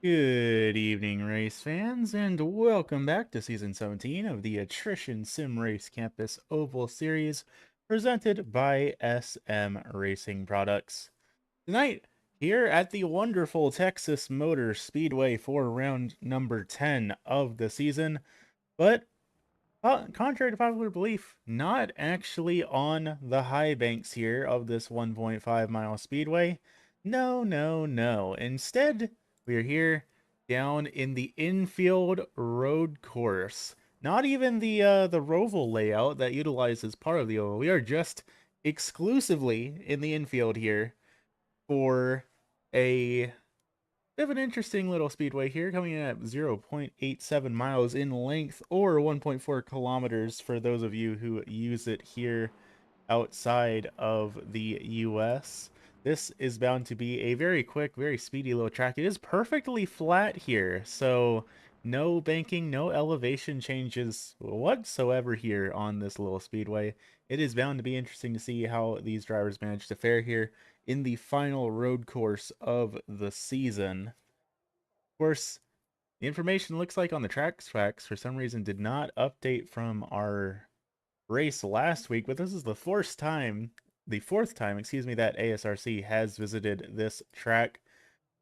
Good evening, race fans, and welcome back to Season 17 of the Attrition Sim Race Campus Oval Series, presented by SM Racing Products. Tonight, here at the wonderful Texas Motor Speedway for round number 10 of the season, but contrary to popular belief, not actually on the high banks here of this 1.5 mile speedway. No, no, no. Instead, we are here down in the infield road course. Not even the Roval layout that utilizes part of the oval. We are just exclusively in the infield here for a bit of an interesting little speedway here, coming in at 0.87 miles in length, or 1.4 kilometers for those of you who use it here outside of the US. This is bound to be a very quick, very speedy little track. It is perfectly flat here, so no banking, no elevation changes whatsoever here on this little speedway. It is bound to be interesting to see how these drivers manage to fare here in the final road course of the season. Of course, the information looks like on the tracks for some reason did not update from our race last week, but this is the first time the fourth time, excuse me, that ASRC has visited this track.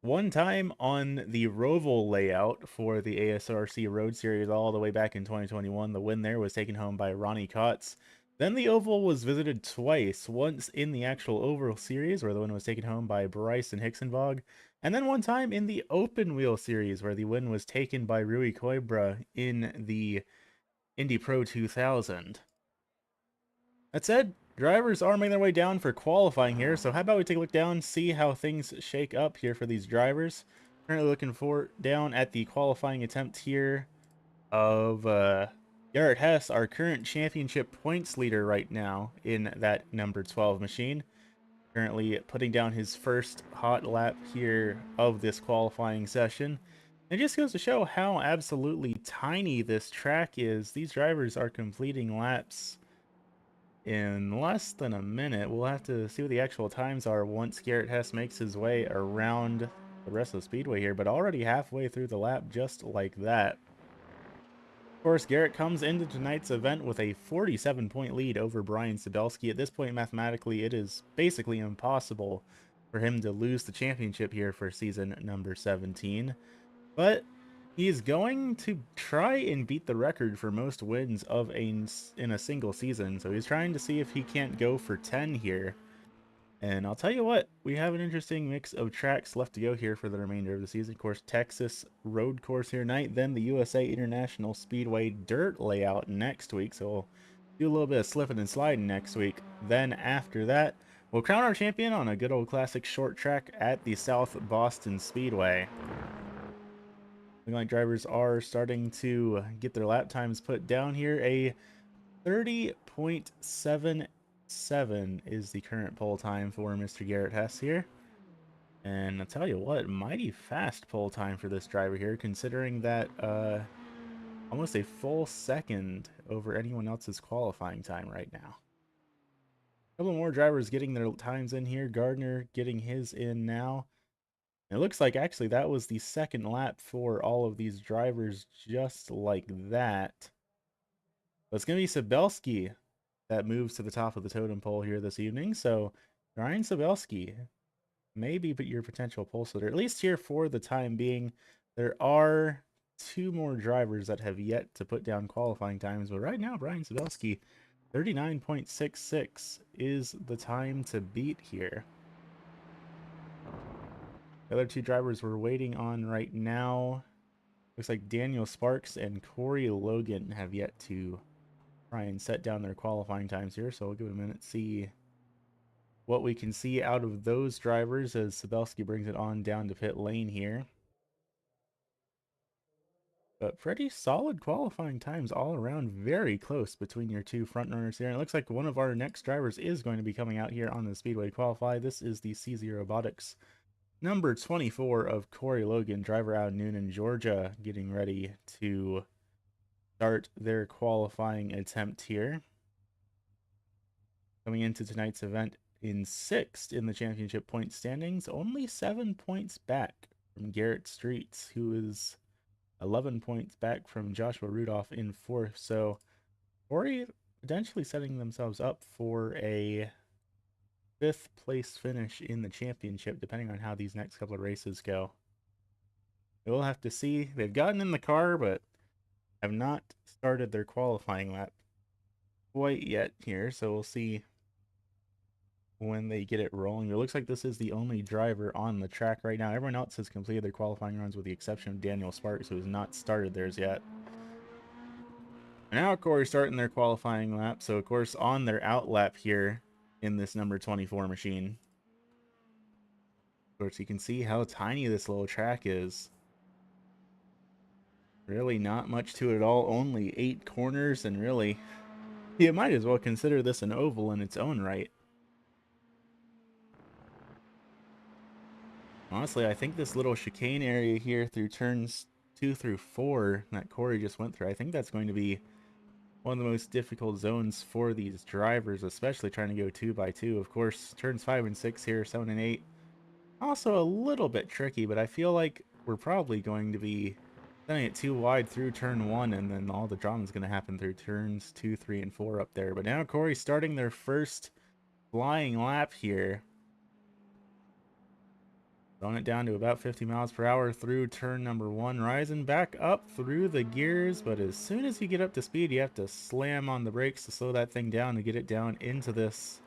One time on the Roval layout for the ASRC Road Series all the way back in 2021. The win there was taken home by Ronnie Kotz. Then the Oval was visited twice, once in the actual Oval Series, where the win was taken home by Bryson Hicksenbog, and then one time in the Open Wheel Series, where the win was taken by Rui Coimbra in the Indy Pro 2000. That said, drivers are making their way down for qualifying here, so how about we take a look down, see how things shake up here for these drivers. Currently looking for down at the qualifying attempt here of Garrett Hess, our current championship points leader right now in that number 12 machine. Currently putting down his first hot lap here of this qualifying session. It just goes to show how absolutely tiny this track is. These drivers are completing laps in less than a minute. We'll have to see what the actual times are once Garrett Hess makes his way around the rest of the speedway here, but already halfway through the lap just like that. Of course, Garrett comes into tonight's event with a 47-point lead over Brian Sabelski. At this point, mathematically, it is basically impossible for him to lose the championship here for season number 17. But he's going to try and beat the record for most wins in a single season. So he's trying to see if he can't go for 10 here. And I'll tell you what, we have an interesting mix of tracks left to go here for the remainder of the season. Of course, Texas road course here tonight, then the USA International Speedway dirt layout next week. So we'll do a little bit of slipping and sliding next week. Then after that, we'll crown our champion on a good old classic short track at the South Boston Speedway. Looking like drivers are starting to get their lap times put down here. A 30.77 is the current pole time for Mr. Garrett Hess here. And I'll tell you what, mighty fast pole time for this driver here, considering that almost a full second over anyone else's qualifying time right now. A couple more drivers getting their times in here. Gardner getting his in now. It looks like actually that was the second lap for all of these drivers just like that. But it's going to be Sabelski that moves to the top of the totem pole here this evening. So Ryan Sabelski may be your potential pole sitter, at least here for the time being. There are two more drivers that have yet to put down qualifying times, but right now Brian Sabelski, 39.66 is the time to beat here. The other two drivers we're waiting on right now, looks like Daniel Sparks and Corey Logan have yet to try and set down their qualifying times here. So we'll give it a minute, see what we can see out of those drivers as Sabelski brings it on down to pit lane here. But pretty solid qualifying times all around, very close between your two front runners here. And it looks like one of our next drivers is going to be coming out here on the Speedway Qualify. This is the CZ Robotics number 24 of Corey Logan, driver out of Noonan, Georgia, getting ready to start their qualifying attempt here. Coming into tonight's event in 6th in the championship point standings, only 7 points back from Garrett Streets, who is 11 points back from Joshua Rudolph in 4th. So Corey potentially setting themselves up for a 5th place finish in the championship, depending on how these next couple of races go. We'll have to see. They've gotten in the car, but have not started their qualifying lap quite yet here, so we'll see when they get it rolling. It looks like this is the only driver on the track right now. Everyone else has completed their qualifying runs with the exception of Daniel Sparks, who has not started theirs yet. And now Corey's starting their qualifying lap, so of course on their out lap here in this number 24 machine. Of course, you can see how tiny this little track is. Really not much to it at all, only 8 corners, and really, you might as well consider this an oval in its own right. Honestly, I think this little chicane area here through turns 2 through 4 that Corey just went through, I think that's going to be one of the most difficult zones for these drivers, especially trying to go 2x2. Of course, turns 5 and 6 here, 7 and 8. Also a little bit tricky, but I feel like we're probably going to be setting it too wide through turn 1, and then all the drama is going to happen through turns 2, 3, and 4 up there. But now Corey's starting their first flying lap here. Throwing it down to about 50 miles per hour through turn number 1, rising back up through the gears, but as soon as you get up to speed, you have to slam on the brakes to slow that thing down to get it down into this.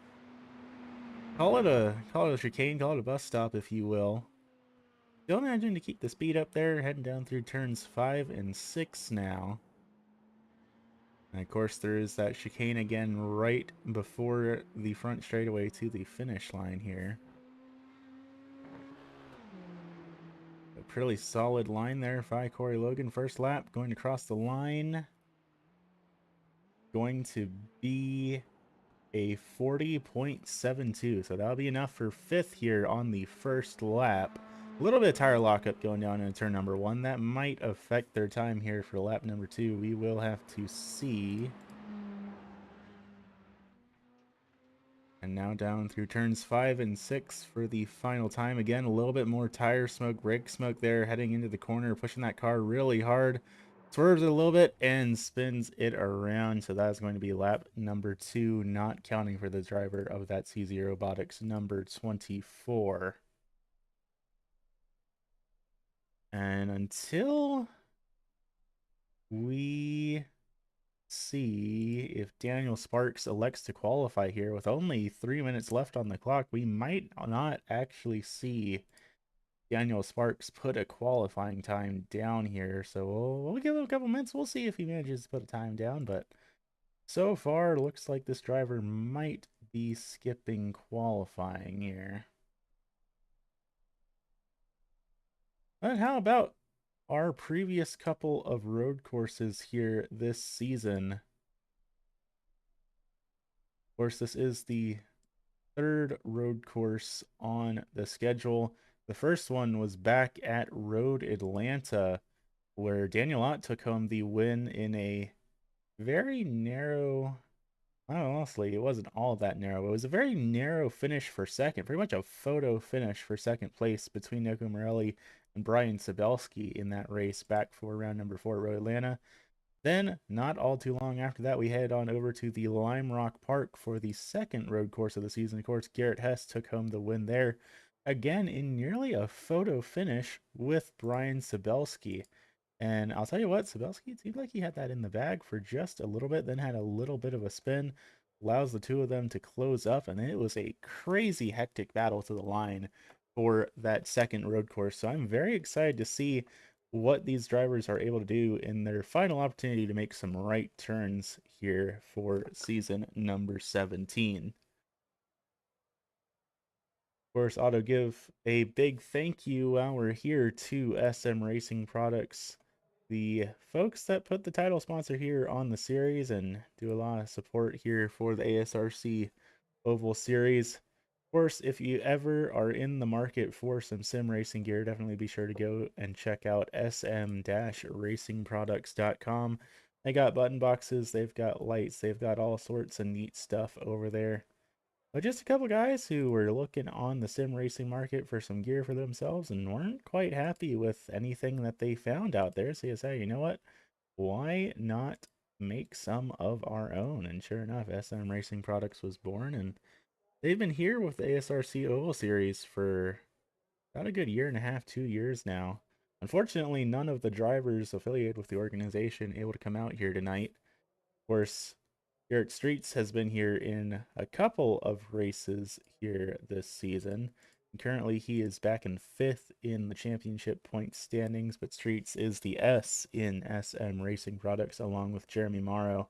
Call it a chicane, call it a bus stop, if you will. Still managing to keep the speed up there, heading down through turns 5 and 6 now. And of course, there is that chicane again right before the front straightaway to the finish line here. A pretty solid line there by Corey Logan. First lap going to cross the line. Going to be a 40.72. So that'll be enough for 5th here on the first lap. A little bit of tire lockup going down into turn number 1. That might affect their time here for lap number 2. We will have to see. And now down through turns 5 and 6 for the final time. Again, a little bit more tire smoke, brake smoke there, heading into the corner, pushing that car really hard. Swerves it a little bit and spins it around. So that's going to be lap number 2, not counting for the driver of that CZ Robotics number 24. And until we see if Daniel Sparks elects to qualify here with only 3 minutes left on the clock, we might not actually see Daniel Sparks put a qualifying time down here. So we'll give him a couple minutes. We'll see if he manages to put a time down, but so far looks like this driver might be skipping qualifying here. But how about our previous couple of road courses here this season? Of course, this is the 3rd road course on the schedule. The first one was back at Road Atlanta, where Daniel Ott took home the win in a very narrow, honestly, it wasn't all that narrow. It was a very narrow finish for second, pretty much a photo finish for second place between Nico Morelli and Brian Sabelski in that race back for round number 4 at Road Atlanta. Then, not all too long after that, we head on over to the Lime Rock Park for the 2nd road course of the season. Of course, Garrett Hess took home the win there, again in nearly a photo finish with Brian Sabelski. And I'll tell you what, Sabelski, it seemed like he had that in the bag for just a little bit, then had a little bit of a spin, allows the two of them to close up, and it was a crazy hectic battle to the line for that 2nd road course. So I'm very excited to see what these drivers are able to do in their final opportunity to make some right turns here for season number 17. Of course, auto give a big thank you while we're here to SM Racing Products, the folks that put the title sponsor here on the series and do a lot of support here for the ASRC Oval Series. Of course, if you ever are in the market for some sim racing gear, definitely be sure to go and check out sm-racingproducts.com. They got button boxes, they've got lights, they've got all sorts of neat stuff over there. But just a couple guys who were looking on the sim racing market for some gear for themselves and weren't quite happy with anything that they found out there. So you say, you know what? Why not make some of our own? And sure enough, SM Racing Products was born, and they've been here with the ASRC Oval Series for about a good year and a half, 2 years now. Unfortunately, none of the drivers affiliated with the organization able to come out here tonight. Of course, Garrett Streets has been here in a couple of races here this season. And currently, he is back in 5th in the championship point standings, but Streets is the S in SM Racing Products along with Jeremy Morrow.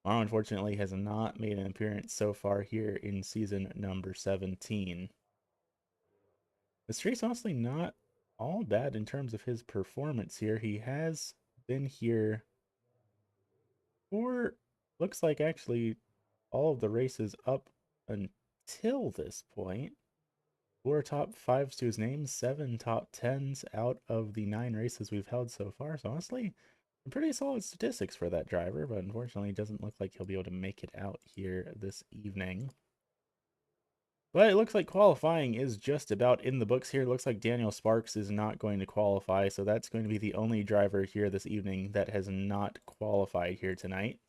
Morrow, unfortunately, has not made an appearance so far here in season number 17. The Streets honestly not all bad in terms of his performance here. He has been here for, looks like actually all of the races up until this point. 4 top 5s to his name, 7 top 10s out of the 9 races we've held so far. So honestly, pretty solid statistics for that driver, but unfortunately it doesn't look like he'll be able to make it out here this evening. But it looks like qualifying is just about in the books here. It looks like Daniel Sparks is not going to qualify, so that's going to be the only driver here this evening that has not qualified here tonight.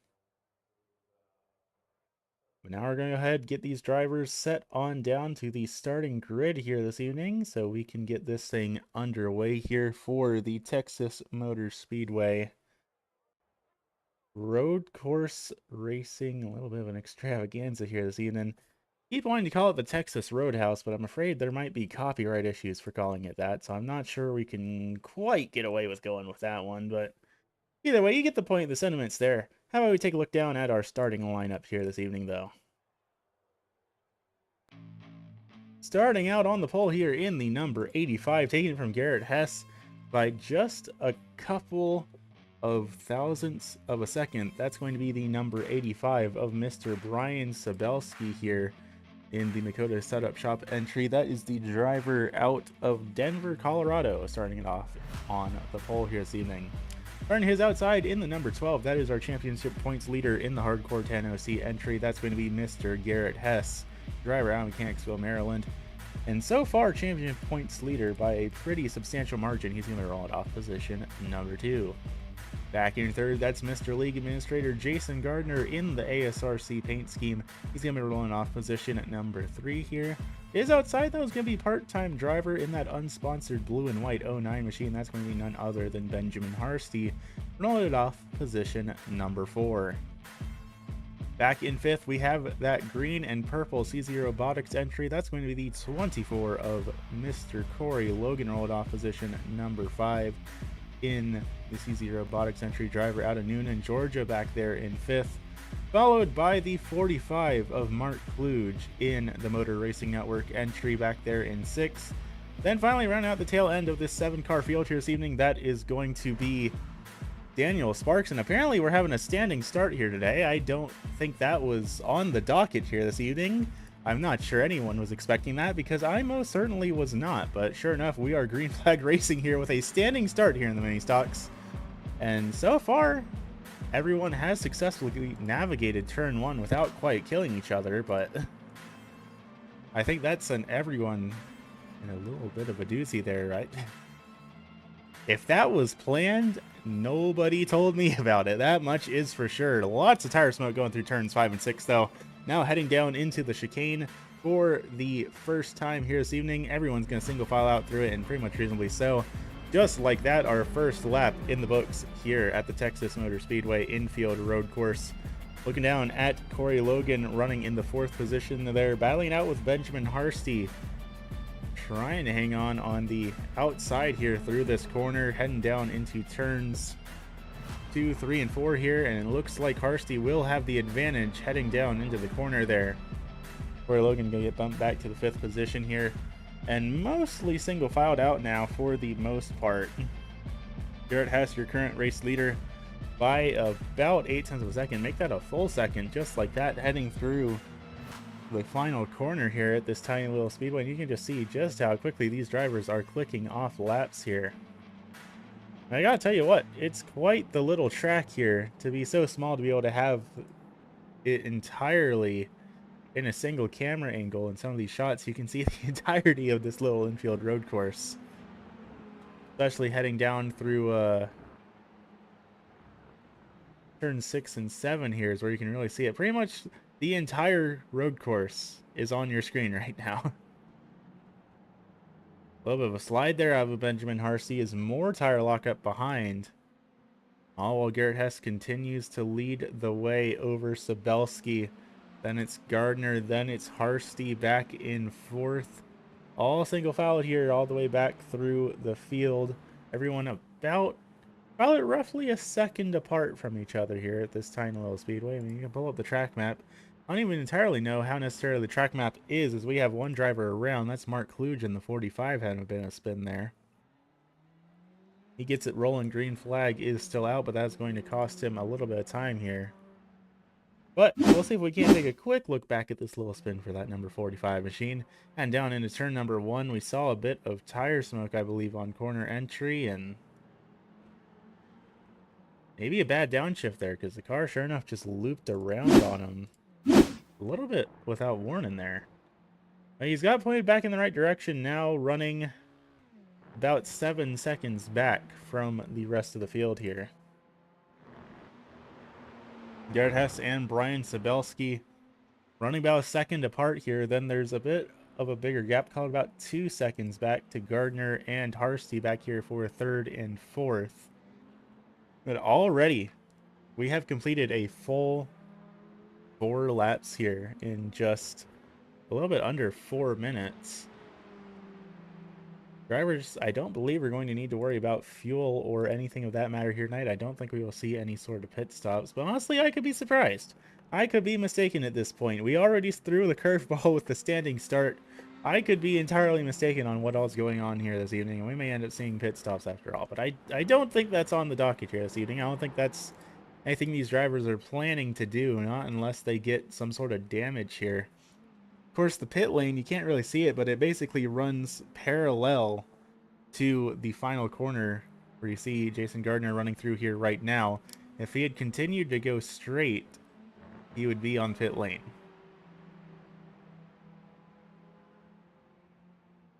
But now we're going to go ahead and get these drivers set on down to the starting grid here this evening so we can get this thing underway here for the Texas Motor Speedway road course racing. A little bit of an extravaganza here this evening. Keep wanting to call it the Texas Roadhouse, but I'm afraid there might be copyright issues for calling it that, so I'm not sure we can quite get away with going with that one, but either way, you get the point, the sentiments there. How about we take a look down at our starting lineup here this evening, though? Starting out on the pole here in the number 85, taken from Garrett Hess by just a couple of thousandths of a second. That's going to be the number 85 of Mr. Brian Sabelski here in the Makota Setup Shop entry. That is the driver out of Denver, Colorado, starting it off on the pole here this evening. Starting his outside in the number 12, that is our championship points leader in the Hardcore 10OC entry. That's going to be Mr. Garrett Hess, driver out of Mechanicsville, Maryland. And so far, championship points leader by a pretty substantial margin. He's going to roll it off position number 2. Back in third, that's Mr. League Administrator Jason Gardner in the ASRC paint scheme. He's going to be rolling off position at number 3 here. His outside, though, is going to be part-time driver in that unsponsored blue and white 09 machine. That's going to be none other than Benjamin Harsty, rolling it off position number 4. Back in 5th, we have that green and purple CZ Robotics entry. That's going to be the 24 of Mr. Corey Logan, rolled off position number 5 in the CZ Robotics entry, driver out of Noonan, Georgia, back there in 5th. Followed by the 45 of Mark Kluge in the Motor Racing Network entry, back there in 6th. Then finally rounding out the tail end of this 7-car field here this evening, that is going to be Daniel Sparks, and apparently we're having a standing start here today. I don't think that was on the docket here this evening. I'm not sure anyone was expecting that, because I most certainly was not, but sure enough, we are green flag racing here with a standing start here in the mini stocks. And so far, everyone has successfully navigated turn 1 without quite killing each other, but I think that's an everyone in a little bit of a doozy there, right? If that was planned, nobody told me about it. That much is for sure. Lots of tire smoke going through turns 5 and 6, though. Now heading down into the chicane for the first time here this evening. Everyone's going to single file out through it, and pretty much reasonably so. Just like that, our first lap in the books here at the Texas Motor Speedway infield road course. Looking down at Corey Logan running in the 4th position there, battling out with Benjamin Harsty, trying to hang on the outside here through this corner, heading down into turns 2, 3, and 4 here, and it looks like Harsty will have the advantage heading down into the corner there. Corey Logan gonna get bumped back to the 5th position here, and mostly single filed out now for the most part. Garrett Hess, your current race leader, by about 8 tenths of a second. Make that a full second, just like that, heading through the final corner here at this tiny little speedway. And you can just see just how quickly these drivers are clicking off laps here. And I gotta tell you what, it's quite the little track here to be so small to be able to have it entirely in a single camera angle. In some of these shots, you can see the entirety of this little infield road course, especially heading down through turn 6 and 7 here is where you can really see it. Pretty much the entire road course is on your screen right now. A little bit of a slide there out of Benjamin Harsty is more tire lockup behind. All while Garrett Hess continues to lead the way over Sabelski. Then it's Gardner, then it's Harsty back in 4th. All single filed here all the way back through the field. Everyone about roughly a second apart from each other here at this tiny little speedway. I mean, you can pull up the track map. I don't even entirely know how necessarily the track map is, as we have one driver around. That's Mark Kluge in the 45, having been a spin there. He gets it rolling. Green flag is still out, but that's going to cost him a little bit of time here. But we'll see if we can't take a quick look back at this little spin for that number 45 machine. And down into turn number 1, we saw a bit of tire smoke, I believe, on corner entry, and maybe a bad downshift there, because the car, sure enough, just looped around on him a little bit without warning there. He's got pointed back in the right direction now, running about 7 seconds back from the rest of the field here. Garrett Hess and Brian Sabelski running about a second apart here. Then there's a bit of a bigger gap, called about 2 seconds back to Gardner and Harsty back here for third and fourth. But already we have completed a full 4 laps here in just a little bit under 4 minutes. Drivers, I don't believe we're going to need to worry about fuel or anything of that matter here tonight. I don't think we will see any sort of pit stops, but honestly, I could be surprised. I could be mistaken at this point. We already threw the curveball with the standing start. I could be entirely mistaken on what all's going on here this evening, and we may end up seeing pit stops after all. But I don't think that's on the docket here this evening. I don't think that's anything these drivers are planning to do, not unless they get some sort of damage here. Of course, the pit lane, you can't really see it, but it basically runs parallel to the final corner where you see Jason Gardner running through here right now. If he had continued to go straight, he would be on pit lane.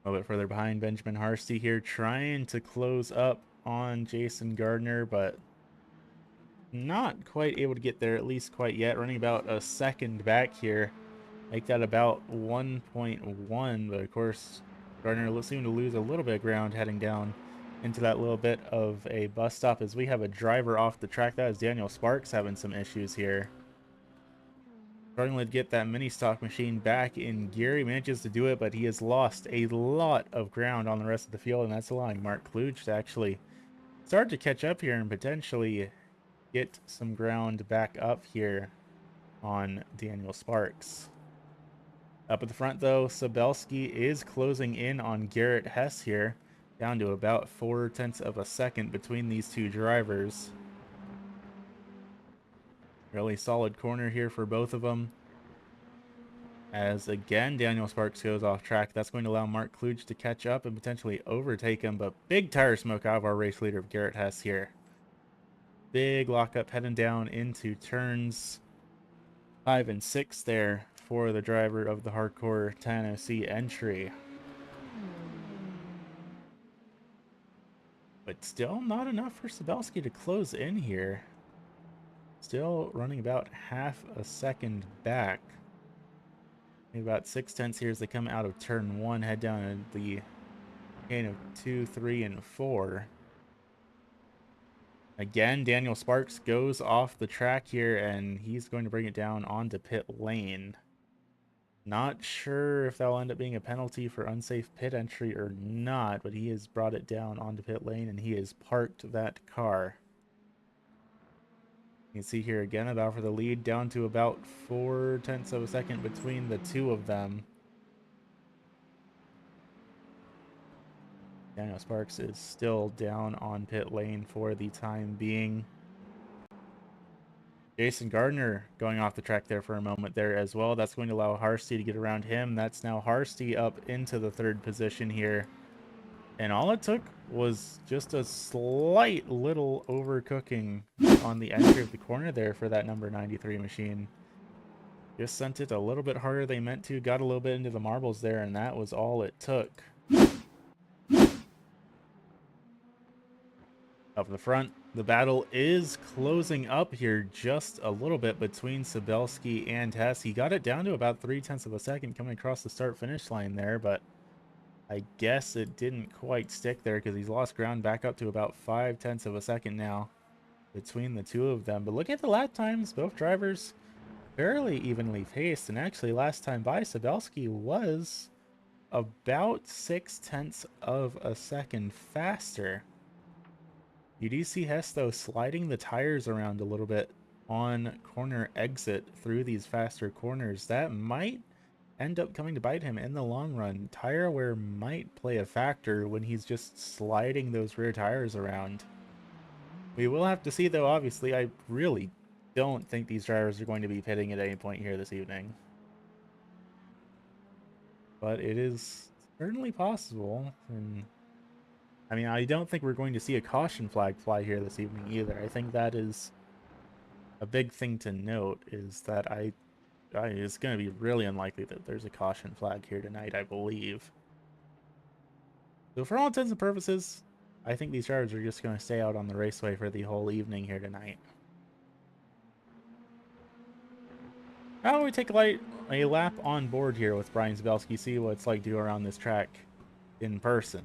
A little bit further behind, Benjamin Harsty here trying to close up on Jason Gardner, but not quite able to get there, at least quite yet. Running about a second back here. Make that about 1.1, but of course Gardner seemed to lose a little bit of ground heading down into that little bit of a bus stop as we have a driver off the track. That is Daniel Sparks having some issues here. Struggling to get that mini stock machine back in gear. He manages to do it, but he has lost a lot of ground on the rest of the field, and that's allowing Mark Kluge to actually start to catch up here and potentially get some ground back up here on Daniel Sparks. Up at the front, though, Sabelski is closing in on Garrett Hess here, down to about 0.4 of a second between these two drivers. Really solid corner here for both of them. As again, Daniel Sparks goes off track. That's going to allow Mark Kluge to catch up and potentially overtake him, but big tire smoke out of our race leader of Garrett Hess here. Big lockup heading down into turns 5 and 6 there for the driver of the Hardcore 10OC entry. But still not enough for Sabelski to close in here. Still running about half a second back. Maybe about 0.6 here as they come out of turn 1, head down the chain of 2, 3, and 4. Again, Daniel Sparks goes off the track here, and he's going to bring it down onto pit lane. Not sure if that'll end up being a penalty for unsafe pit entry or not, but he has brought it down onto pit lane, and he has parked that car. You can see here again, a battle for the lead, down to about 0.4 of a second between the two of them. Daniel Sparks is still down on pit lane for the time being. Jason Gardner going off the track there for a moment there as well. That's going to allow Harsty to get around him. That's now Harsty up into the 3rd position here. And all it took was just a slight little overcooking on the entry of the corner there for that number 93 machine. Just sent it a little bit harder than they meant to, got a little bit into the marbles there, and that was all it took. Up the front, the battle is closing up here just a little bit between Sabelski and Hess. He got it down to about 0.3 of a second coming across the start-finish line there, but I guess it didn't quite stick there because he's lost ground back up to about 0.5 of a second now between the two of them. But look at the lap times. Both drivers fairly evenly paced, and actually last time by, Sabelski was about 0.6 of a second faster. You do see Hess, though, sliding the tires around a little bit on corner exit through these faster corners. That might end up coming to bite him in the long run. Tire wear might play a factor when he's just sliding those rear tires around. We will have to see, though, obviously. I really don't think these drivers are going to be pitting at any point here this evening. But it is certainly possible, and I mean, I don't think we're going to see a caution flag fly here this evening either. I think that is a big thing to note, is that it's going to be really unlikely that there's a caution flag here tonight, I believe. So for all intents and purposes, I think these drivers are just going to stay out on the raceway for the whole evening here tonight. Now we take a a lap on board here with Brian Zabelski, see what it's like to go around this track in person.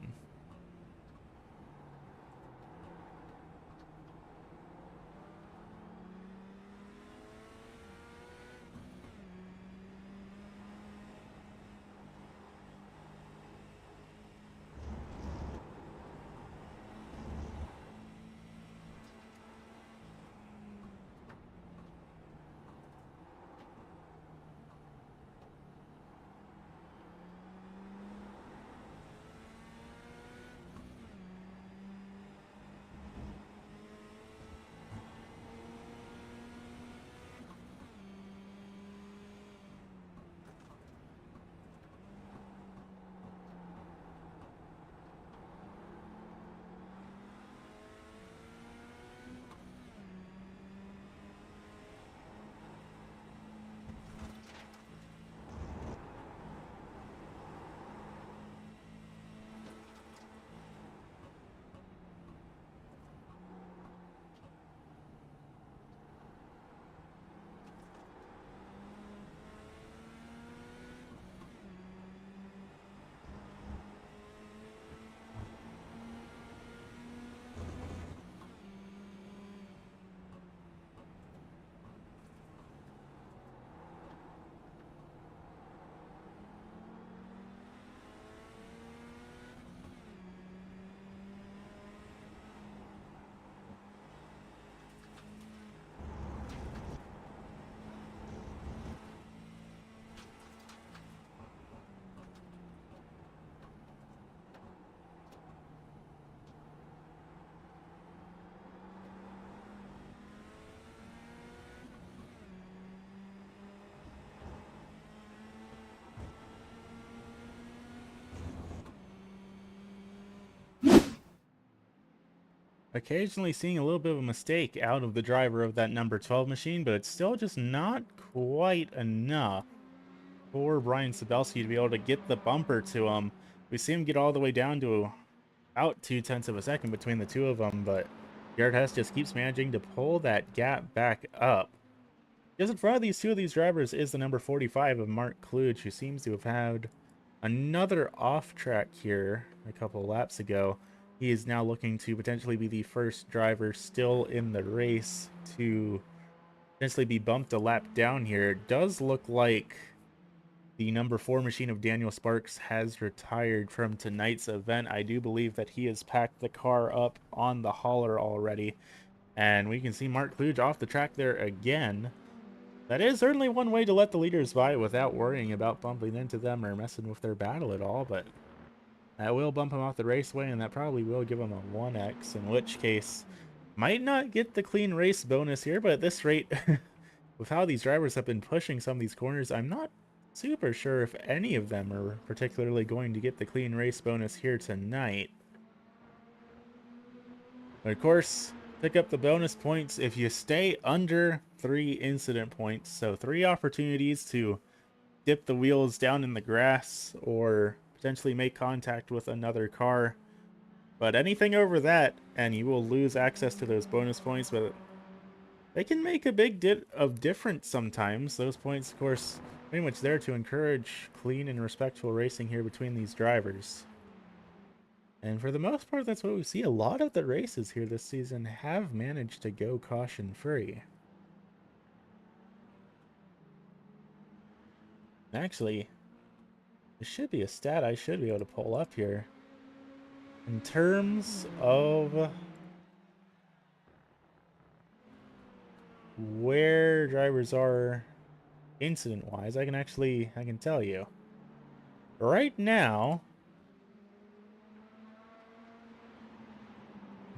Occasionally seeing a little bit of a mistake out of the driver of that number 12 machine, but it's still just not quite enough for Brian Sabelski to be able to get the bumper to him. We see him get all the way down to about 0.2 of a second between the two of them, but Jared Hess just keeps managing to pull that gap back up. Just in front of these two of these drivers is the number 45 of Mark Kluge, who seems to have had another off track here a couple laps ago. He is now looking to potentially be the first driver still in the race to potentially be bumped a lap down here. It does look like the number 4 machine of Daniel Sparks has retired from tonight's event. I do believe that he has packed the car up on the hauler already. And we can see Mark Kluge off the track there again. That is certainly one way to let the leaders by without worrying about bumping into them or messing with their battle at all, but that will bump him off the raceway, and that probably will give him a 1x, in which case might not get the clean race bonus here, but at this rate, with how these drivers have been pushing some of these corners, I'm not super sure if any of them are particularly going to get the clean race bonus here tonight. But of course, pick up the bonus points if you stay under 3 incident points. So 3 opportunities to dip the wheels down in the grass or potentially make contact with another car. But anything over that, and you will lose access to those bonus points, but they can make a big difference sometimes. Those points, of course, pretty much there to encourage clean and respectful racing here between these drivers. And for the most part, that's what we see. A lot of the races here this season have managed to go caution-free. Actually, this should be a stat I should be able to pull up here. In terms of where drivers are incident-wise, I can tell you. Right now,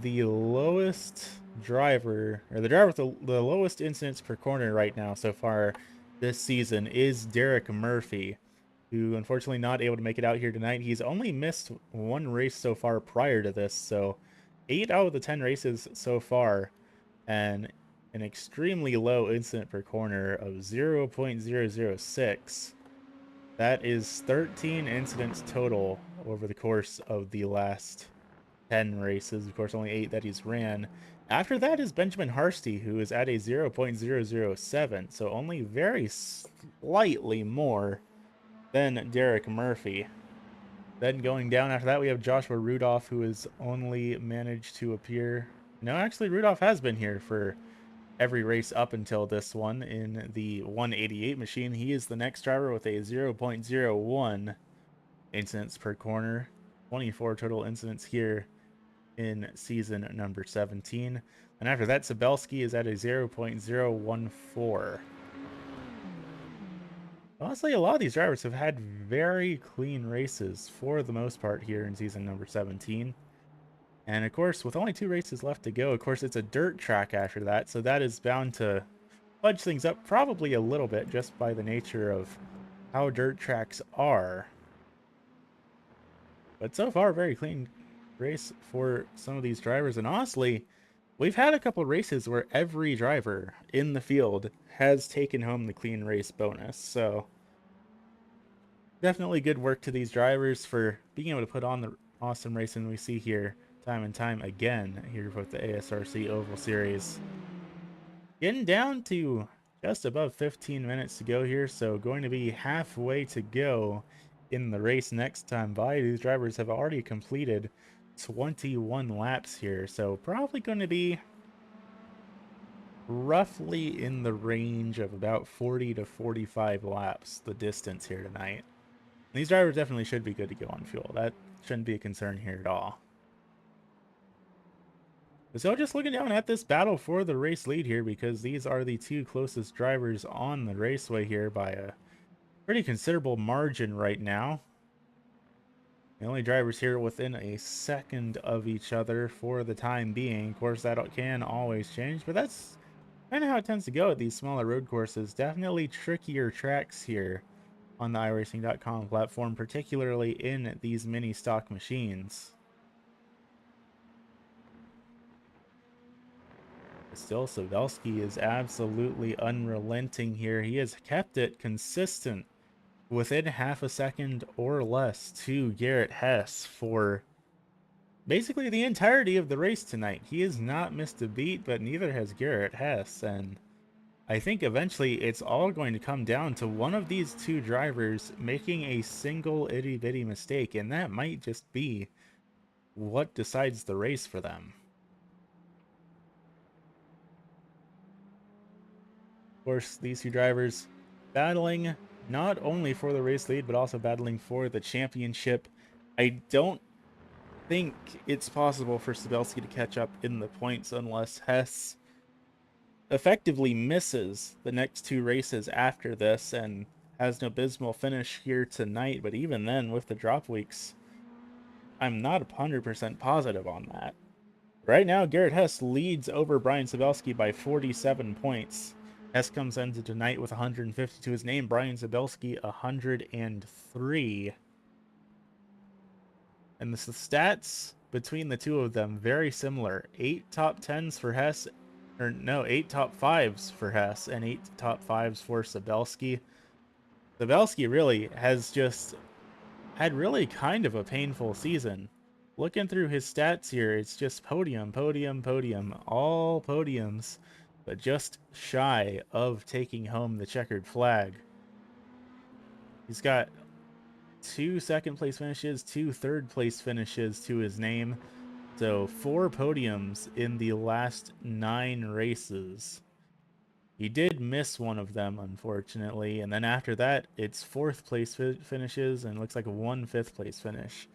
the lowest driver, or the driver with the lowest incidents per corner right now so far this season is Derek Murphy, who unfortunately not able to make it out here tonight. He's only missed 1 race so far prior to this, so 8 out of the 10 races so far, and an extremely low incident per corner of 0.006. That is 13 incidents total over the course of the last 10 races. Of course, only 8 that he's ran. After that is Benjamin Harsty, who is at a 0.007, so only very slightly more than Derek Murphy. Then going down after that, we have Joshua Rudolph, who has only managed to appear. No, actually, Rudolph has been here for every race up until this one in the 188 machine. He is the next driver with a 0.01 incidents per corner. 24 total incidents here in season number 17. And after that, Sabelski is at a 0.014. Honestly, a lot of these drivers have had very clean races for the most part here in season number 17. And of course, with only 2 races left to go, of course, it's a dirt track after that, so that is bound to fudge things up probably a little bit just by the nature of how dirt tracks are. But so far, very clean race for some of these drivers. And honestly, we've had a couple races where every driver in the field has taken home the clean race bonus. So definitely good work to these drivers for being able to put on the awesome racing we see here time and time again here with the ASRC Oval Series. Getting down to just above 15 minutes to go here, so going to be halfway to go in the race next time by. These drivers have already completed 21 laps here, so probably going to be roughly in the range of about 40 to 45 laps, the distance here tonight. And these drivers definitely should be good to go on fuel. That shouldn't be a concern here at all. So just looking down at this battle for the race lead here, because these are the 2 closest drivers on the raceway here by a pretty considerable margin right now. The only drivers here within a second of each other for the time being. Of course, that can always change, but that's kind of how it tends to go at these smaller road courses. Definitely trickier tracks here on the iRacing.com platform, particularly in these mini stock machines. Still, Savelski is absolutely unrelenting here. He has kept it consistent within half a second or less to Garrett Hess for basically the entirety of the race tonight. He has not missed a beat, but neither has Garrett Hess. And I think eventually it's all going to come down to one of these 2 drivers making a single itty-bitty mistake, and that might just be what decides the race for them. Of course, these 2 drivers battling not only for the race lead, but also battling for the championship. I don't think it's possible for Sabelski to catch up in the points unless Hess effectively misses the next 2 races after this and has an abysmal finish here tonight. But even then, with the drop weeks, I'm not 100% positive on that. Right now, Garrett Hess leads over Brian Sabelski by 47 points. Hess comes into tonight with 150 to his name. Brian Sabelski 103. And the stats between the 2 of them very similar. 8 top 10s for Hess, or no, 8 top 5s for Hess and 8 top 5s for Sabelski. Sabelski really has just had really kind of a painful season. Looking through his stats here, it's just podium, podium, podium, all podiums, but just shy of taking home the checkered flag. He's got 2 second-place finishes, 2 third-place finishes to his name, so 4 podiums in the last 9 races. He did miss one of them, unfortunately, and then after that, it's 4th-place finishes and looks like a 1 5th-place finish.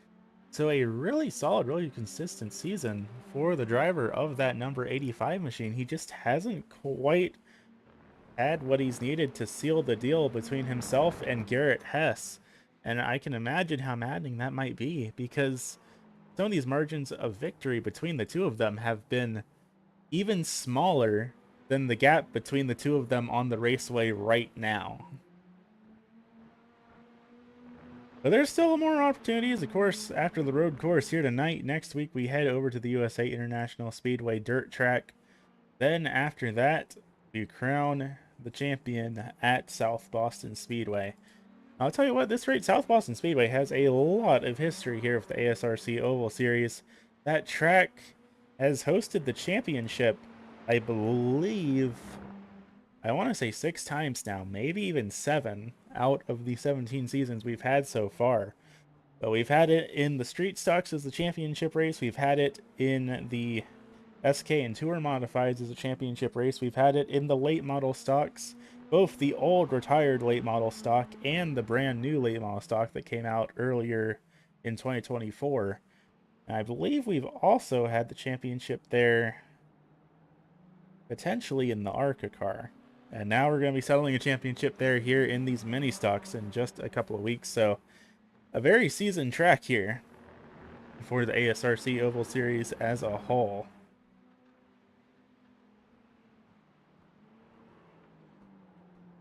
So a really solid, really consistent season for the driver of that number 85 machine. He just hasn't quite had what he's needed to seal the deal between himself and Garrett Hess. And I can imagine how maddening that might be, because some of these margins of victory between the 2 of them have been even smaller than the gap between the 2 of them on the raceway right now. But there's still more opportunities, of course, after the road course here tonight. Next week, we head over to the USA International Speedway dirt track. Then after that, we crown the champion at South Boston Speedway. I'll tell you what, this rate, South Boston Speedway, has a lot of history here with the ASRC Oval Series. That track has hosted the championship, I believe, I want to say 6 times now, maybe even 7 out of the 17 seasons we've had so far. But we've had it in the street stocks as the championship race. We've had it in the SK and Tour Modifieds as a championship race. We've had it in the late model stocks, both the old retired late model stock and the brand new late model stock that came out earlier in 2024. And I believe we've also had the championship there potentially in the ARCA car. And now we're going to be settling a championship there here in these mini stocks in just a couple of weeks. So a very seasoned track here for the ASRC Oval Series as a whole.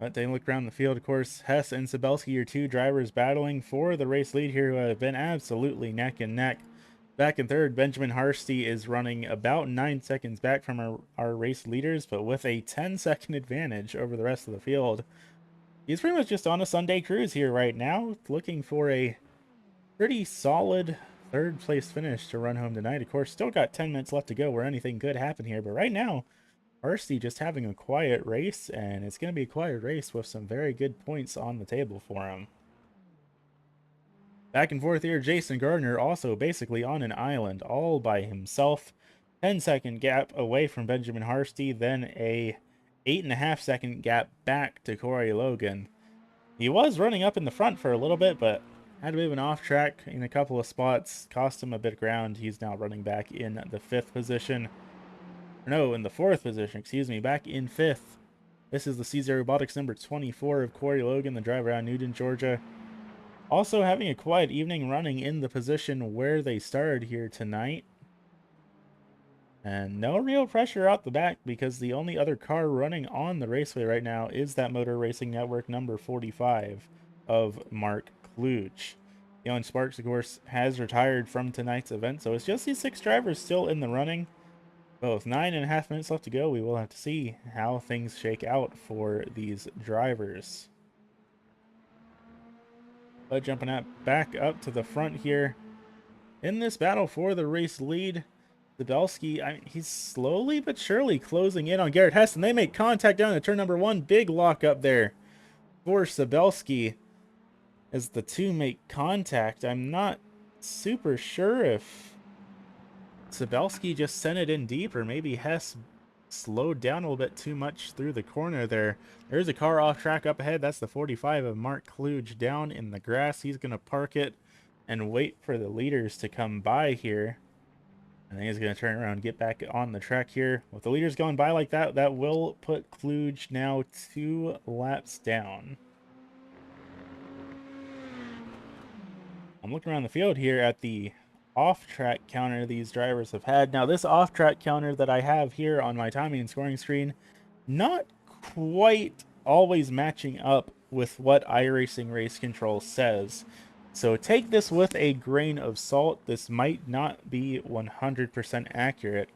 But taking a look around the field, of course, Hess and Sabelski are 2 drivers battling for the race lead here who have been absolutely neck and neck. Back in third, Benjamin Harsty is running about 9 seconds back from our race leaders, but with a 10-second advantage over the rest of the field. He's pretty much just on a Sunday cruise here right now, looking for a pretty solid third place finish to run home tonight. Of course, still got 10 minutes left to go where anything could happen here, but right now, Harsty just having a quiet race, and it's going to be a quiet race with some very good points on the table for him. Back and forth here, Jason Gardner also basically on an island all by himself. 10-second gap away from Benjamin Harsty, then a 8.5-second gap back to Corey Logan. He was running up in the front for a little bit, but had a bit of an off track in a couple of spots, cost him a bit of ground. He's now running back in the 5th position. No, in the 4th position, excuse me, back in 5th. This is the CZ Robotics number 24 of Corey Logan, the driver out of Newton, Georgia. Also having a quiet evening running in the position where they started here tonight. And no real pressure out the back because the only other car running on the raceway right now is that Motor Racing Network number 45 of Mark Kluge. Young Sparks, of course, has retired from tonight's event, so it's just these 6 drivers still in the running. But with 9.5 minutes left to go, we will have to see how things shake out for these drivers. But jumping back up to the front here, in this battle for the race lead, Zabelski, he's slowly but surely closing in on Garrett Hess, and they make contact down at turn number 1. Big lock up there for Zabelski as the 2 make contact. I'm not super sure if Zabelski just sent it in deep, or maybe Hess slowed down a little bit too much through the corner there. There's a car off track up ahead. That's the 45 of Mark Kluge down in the grass. He's going to park it and wait for the leaders to come by here. I think he's going to turn around and get back on the track here. With the leaders going by like that, that will put Kluge now 2 laps down. I'm looking around the field here at the off-track counter these drivers have had. Now, this off-track counter that I have here on my timing and scoring screen, not quite always matching up with what iRacing Race Control says. So take this with a grain of salt. This might not be 100% accurate,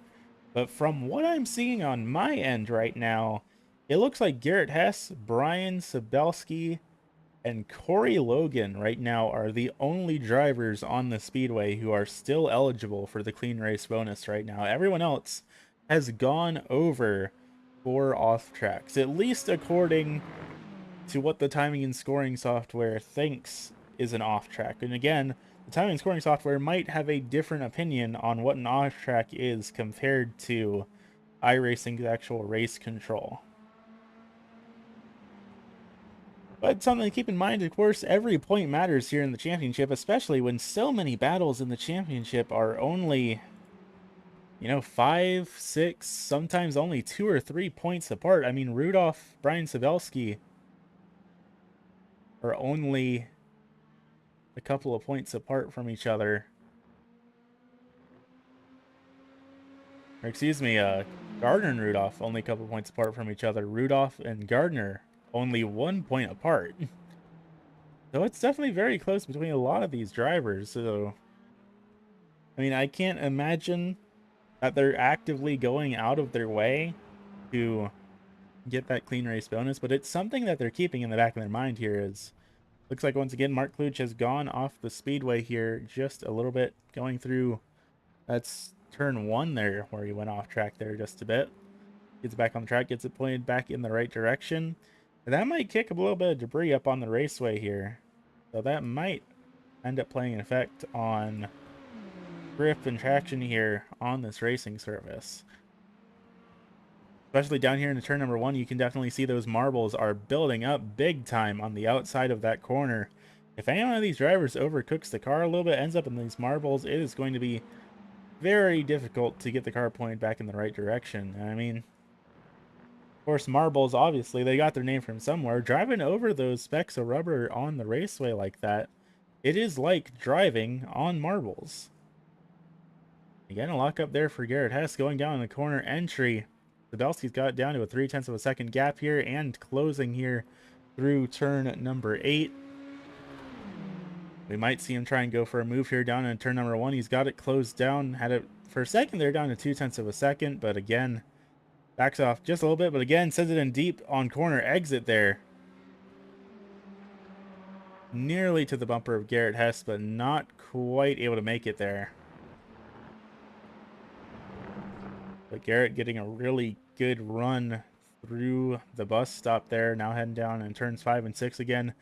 but from what I'm seeing on my end right now, it looks like Garrett Hess, Brian Sabelski, and Corey Logan right now are the only drivers on the speedway who are still eligible for the clean race bonus right now. Everyone else has gone over for off tracks, at least according to what the timing and scoring software thinks is an off track. And again, the timing and scoring software might have a different opinion on what an off track is compared to iRacing's actual race control. But something to keep in mind, of course, every point matters here in the championship, especially when so many battles in the championship are only, 5, 6, sometimes only 2 or 3 points apart. I mean, Rudolph, Brian Sabelski are only a couple of points apart from each other. Or excuse me, Gardner and Rudolph only a couple of points apart from each other. Rudolph and Gardner only 1 point apart. So it's definitely very close between a lot of these drivers. So, I mean, I can't imagine that they're actively going out of their way to get that clean race bonus, but it's something that they're keeping in the back of their mind here. Is looks like once again Mark Kluge has gone off the speedway here just a little bit, going through, that's turn 1 there, where he went off track there just a bit. Gets back on the track, gets it pointed back in the right direction. And that might kick a little bit of debris up on the raceway here. So that might end up playing an effect on grip and traction here on this racing surface. Especially down here in the turn number 1, you can definitely see those marbles are building up big time on the outside of that corner. If any one of these drivers overcooks the car a little bit, ends up in these marbles, it is going to be very difficult to get the car pointed back in the right direction. I mean, of course, marbles, obviously, they got their name from somewhere. Driving over those specks of rubber on the raceway like that, it is like driving on marbles. Again, a lock up there for Garrett Hess going down in the corner entry. Sabelski's got it down to a 0.3 of a second gap here and closing here through turn number 8. We might see him try and go for a move here down in turn number 1. He's got it closed down, had it for a second there down to 0.2 of a second, but again, backs off just a little bit, but again, sends it in deep on corner exit there. Nearly to the bumper of Garrett Hess, but not quite able to make it there. But Garrett getting a really good run through the bus stop there. Now heading down in turns 5 and 6 again.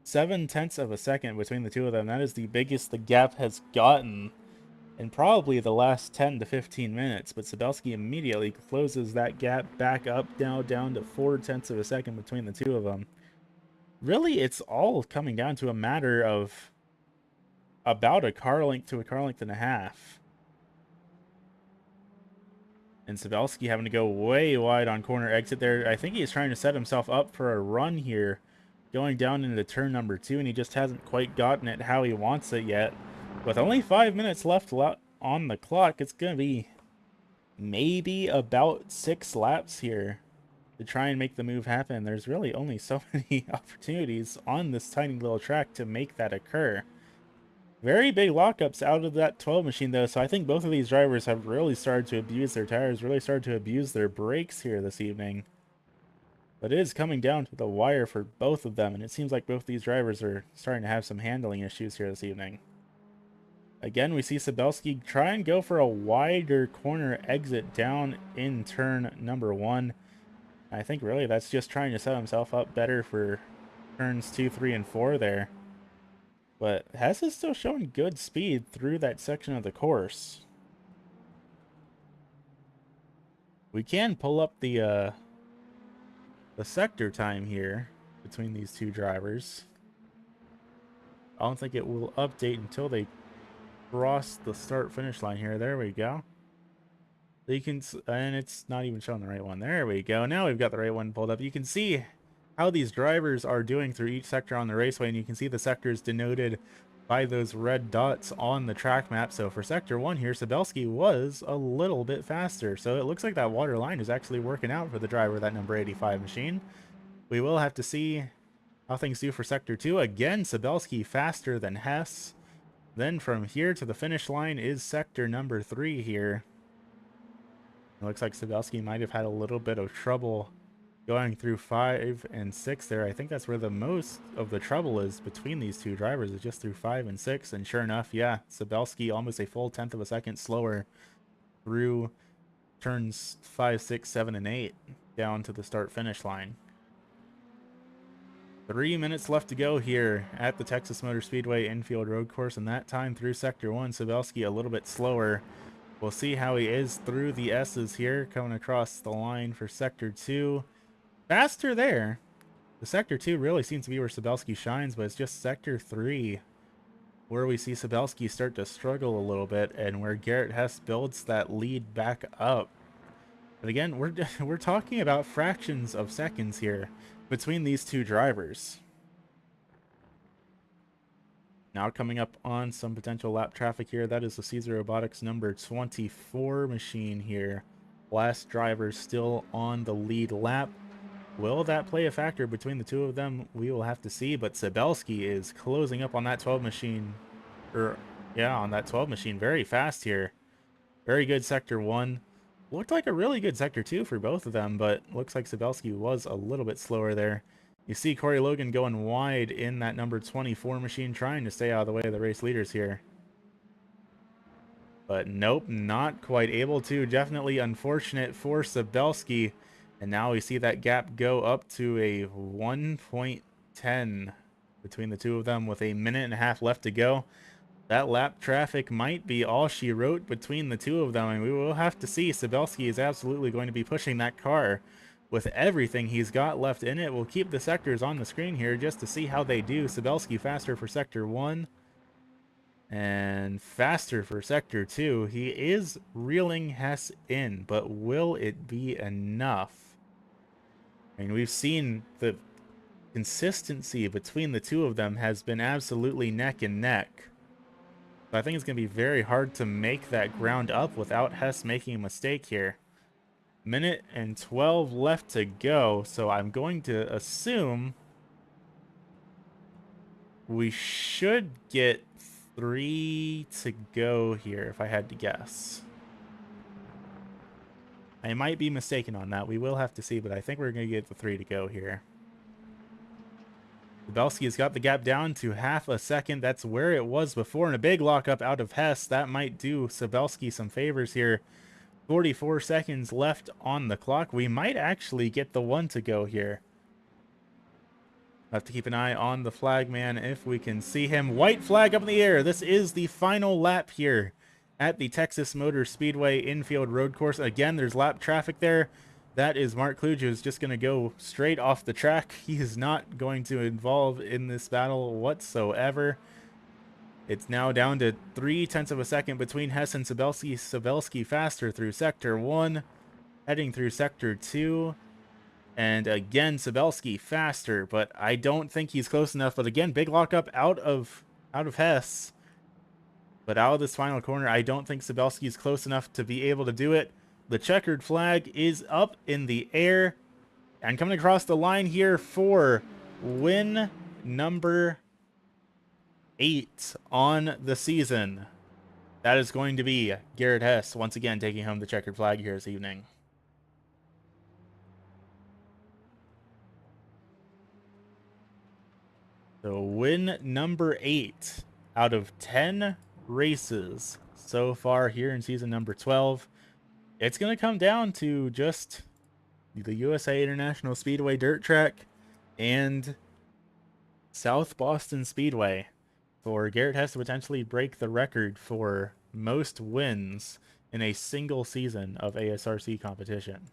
0.7 of a second between the two of them. That is the biggest the gap has gotten in probably the last 10 to 15 minutes. But Sabelski immediately closes that gap back up now down to 0.4 of a second between the two of them. Really, it's all coming down to a matter of about a car length to a car length and a half. And Sabelski having to go way wide on corner exit there. I think he's trying to set himself up for a run here, going down into turn number 2, and he just hasn't quite gotten it how he wants it yet. With only 5 minutes left on the clock, it's going to be maybe about 6 laps here to try and make the move happen. There's really only so many opportunities on this tiny little track to make that occur. Very big lockups out of that 12 machine, though, so I think both of these drivers have really started to abuse their tires, really started to abuse their brakes here this evening. But it is coming down to the wire for both of them, and it seems like both these drivers are starting to have some handling issues here this evening. Again, we see Sabelski try and go for a wider corner exit down in turn number 1. I think really that's just trying to set himself up better for turns 2, 3, and 4 there. But Hess is still showing good speed through that section of the course. We can pull up the sector time here between these two drivers. I don't think it will update until they cross the start-finish line here. There we go. So you can, and it's not even showing the right one. There we go. Now we've got the right one pulled up. You can see how these drivers are doing through each sector on the raceway, and you can see the sectors denoted by those red dots on the track map. So for sector 1 here, Sabelski was a little bit faster, so it looks like that water line is actually working out for the driver, that number 85 machine. We will have to see how things do for sector 2. Again, Sabelski faster than Hess. Then from here to the finish line is sector number 3 here. It looks like Sabelski might have had a little bit of trouble going through 5 and 6 there. I think that's where the most of the trouble is between these two drivers, is just through 5 and 6. And sure enough, yeah, Sabelski almost a full 1/10 of a second slower through turns 5, 6, 7, and 8 down to the start-finish line. 3 minutes left to go here at the Texas Motor Speedway infield road course, and that time through sector 1, Sabelski a little bit slower. We'll see how he is through the S's here, coming across the line for sector 2. Faster there. The sector 2 really seems to be where Sabelski shines, but it's just sector 3 where we see Sabelski start to struggle a little bit, and where Garrett Hess builds that lead back up. But again, we're talking about fractions of seconds here between these two drivers. Now coming up on some potential lap traffic here, that is the Caesar Robotics number 24 machine here. Last driver still on the lead lap. Will that play a factor between the two of them? We will have to see, but Sabelski is closing up on that 12 machine, on that 12 machine very fast here. Very good sector 1. Looked like a really good sector 2 for both of them, but looks like Sabelski was a little bit slower there. You see Corey Logan going wide in that number 24 machine, trying to stay out of the way of the race leaders here. But nope, not quite able to. Definitely unfortunate for Sabelski. And now we see that gap go up to a 1.10 between the two of them with a minute and a half left to go. That lap traffic might be all she wrote between the two of them, and we will have to see. Sabelski is absolutely going to be pushing that car with everything he's got left in it. We'll keep the sectors on the screen here just to see how they do. Sabelski faster for Sector 1 and faster for Sector 2. He is reeling Hess in, but will it be enough? I mean, we've seen the consistency between the two of them has been absolutely neck and neck. So I think it's going to be very hard to make that ground up without Hess making a mistake here. Minute and 12 left to go, so I'm going to assume we should get 3 to go here, if I had to guess. I might be mistaken on that. We will have to see, but I think we're going to get the 3 to go here. Sabelski has got the gap down to half a second. That's where it was before, and a big lockup out of Hess. That might do Sabelski some favors here. 44 seconds left on the clock. We might actually get the 1 to go here. Have to keep an eye on the flag man if we can see him. White flag up in the air. This is the final lap here at the Texas Motor Speedway infield road course. Again, there's lap traffic there. That is Mark Kluge, who's just going to go straight off the track. He is not going to involve in this battle whatsoever. It's now down to 0.3 of a second between Hess and Sabelski. Sabelski faster through Sector 1, heading through Sector 2. And again, Sabelski faster, but I don't think he's close enough. But again, big lockup out of Hess. But out of this final corner, I don't think Sabelski is close enough to be able to do it. The checkered flag is up in the air. And coming across the line here for win number 8 on the season. That is going to be Garrett Hess, once again taking home the checkered flag here this evening. So win number 8 out of 10 races so far here in season number 12. It's going to come down to just the USA International Speedway dirt track and South Boston Speedway for Garrett Hess to potentially break the record for most wins in a single season of ASRC competition.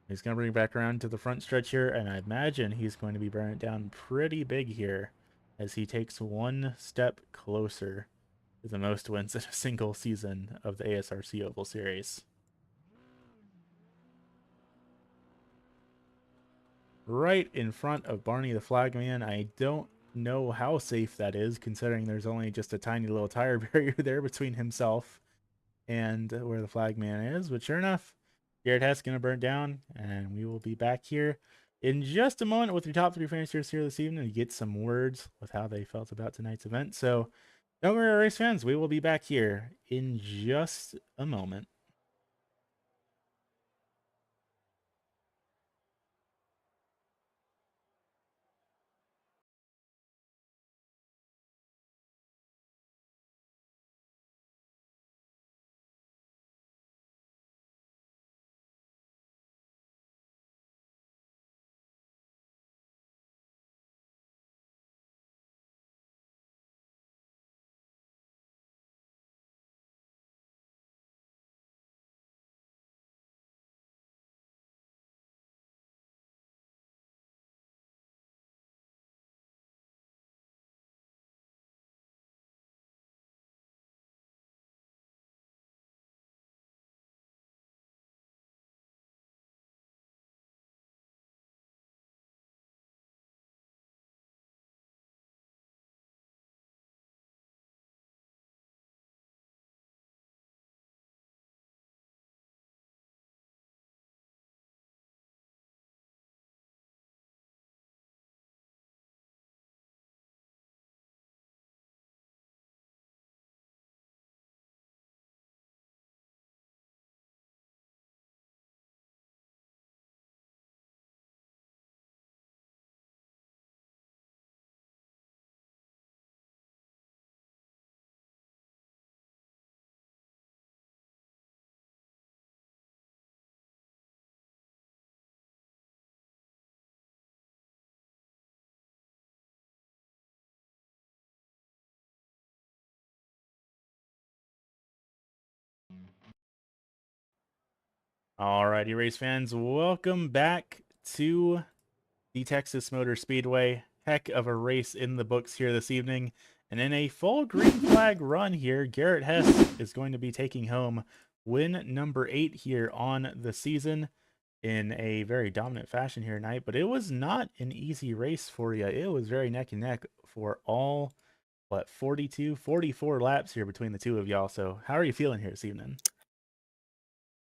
He's going to bring it back around to the front stretch here, and I imagine he's going to be burning it down pretty big here as he takes one step closer to the most wins in a single season of the ASRC Oval Series. Right in front of Barney the Flagman. I don't know how safe that is, considering there's only just a tiny little tire barrier there between himself and where the Flagman is. But sure enough, Garrett Hess going to burn down, and we will be back here in just a moment with your top 3 finishers here this evening to get some words with how they felt about tonight's event. So don't worry, race fans, we will be back here in just a moment. Alrighty, race fans, welcome back to the Texas Motor Speedway. Heck of a race in the books here this evening. And in a full green flag run here, Garrett Hess is going to be taking home win number 8 here on the season in a very dominant fashion here tonight. But it was not an easy race for you. It was very neck and neck for all, 42, 44 laps here between the two of y'all. So how are you feeling here this evening?